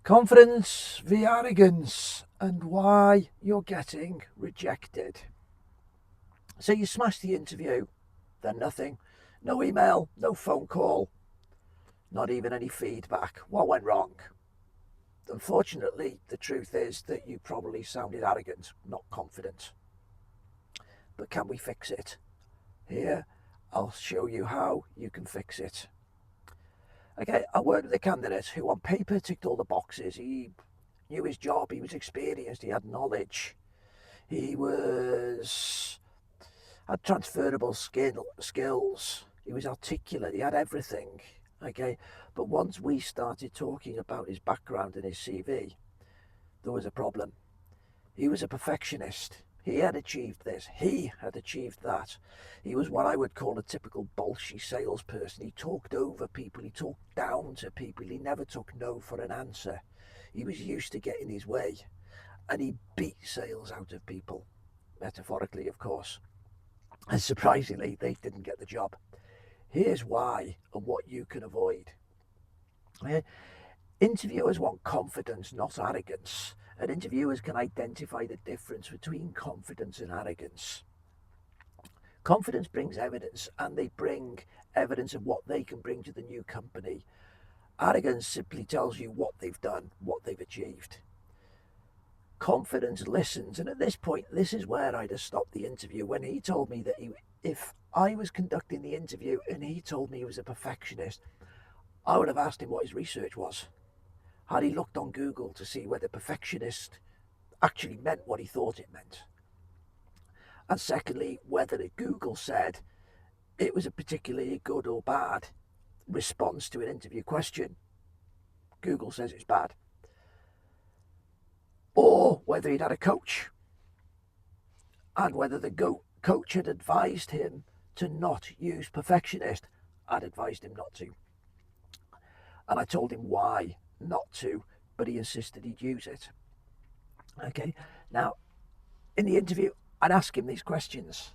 Confidence v arrogance and why you're getting rejected. So you smash the interview, then nothing. No email, no phone call, not even any feedback. What went wrong? Unfortunately, the truth is that you probably sounded arrogant, not confident. But can we fix it? Here, I'll show you how you can fix it. Okay, I worked with a candidate who on paper ticked all the boxes. He knew his job, he was experienced, he had knowledge, he had transferable skills, he was articulate, he had everything. Okay, but once we started talking about his background and his CV, there was a problem. He was a perfectionist. He had achieved this, he had achieved that. He was what I would call a typical bolshy salesperson. He talked over people, he talked down to people, he never took no for an answer. He was used to getting his way, and he beat sales out of people, metaphorically of course. And surprisingly, they didn't get the job. Here's why and what you can avoid. Interviewers want confidence, not arrogance. And interviewers can identify the difference between confidence and arrogance. Confidence brings evidence, and they bring evidence of what they can bring to the new company. Arrogance simply tells you what they've done, what they've achieved. Confidence listens, and at this point, this is where I'd have stopped the interview. When he told me that if I was conducting the interview and he told me he was a perfectionist, I would have asked him what his research was. Had he looked on Google to see whether perfectionist actually meant what he thought it meant? And secondly, whether Google said it was a particularly good or bad response to an interview question. Google says it's bad. Or whether he'd had a coach, and whether the coach had advised him to not use perfectionist. I'd advised him not to. And I told him why not to, but he insisted he'd use it. Okay, now in the interview I'd ask him these questions,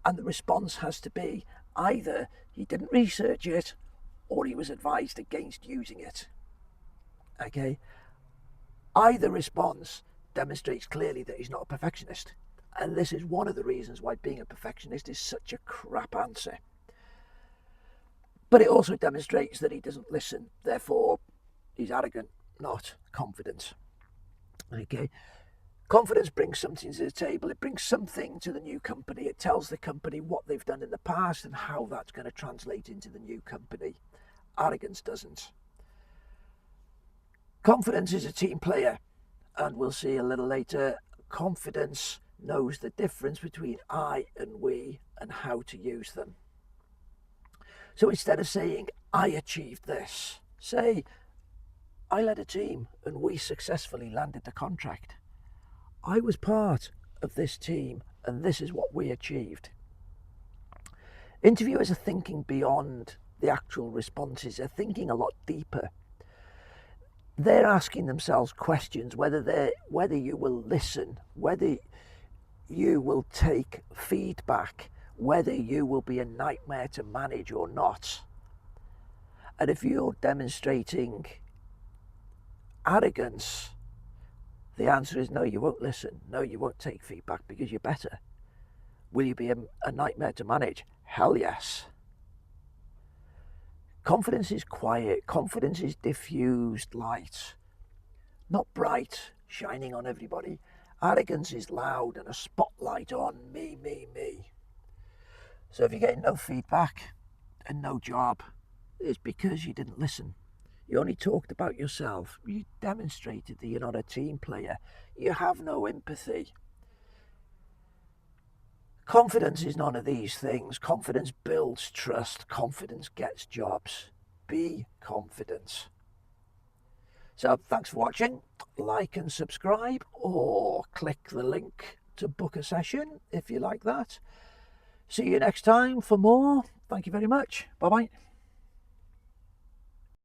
and the response has to be either he didn't research it or he was advised against using it. Okay, either response demonstrates clearly that he's not a perfectionist, and this is one of the reasons why being a perfectionist is such a crap answer. But it also demonstrates that he doesn't listen, therefore he's arrogant, not confident. Okay, confidence brings something to the table. It brings something to the new company. It tells the company what they've done in the past and how that's going to translate into the new company. Arrogance doesn't. Confidence is a team player, and we'll see a little later, confidence knows the difference between I and we and how to use them. So instead of saying, I achieved this, say, I led a team and we successfully landed the contract. I was part of this team and this is what we achieved. Interviewers are thinking beyond the actual responses. They're thinking a lot deeper. They're asking themselves questions, whether you will listen, whether you will take feedback, whether you will be a nightmare to manage or not. And if you're demonstrating arrogance, the answer is no, you won't listen. No, you won't take feedback because you're better. Will you be a nightmare to manage? Hell yes. Confidence is quiet. Confidence is diffused light, not bright, shining on everybody. Arrogance is loud and a spotlight on me, me, me. So if you're getting no feedback and no job, it's because you didn't listen. You only talked about yourself. You demonstrated that you're not a team player. You have no empathy. Confidence is none of these things. Confidence builds trust. Confidence gets jobs. Be confident. So thanks for watching. Like and subscribe, or click the link to book a session if you like that. See you next time for more. Thank you very much. Bye-bye.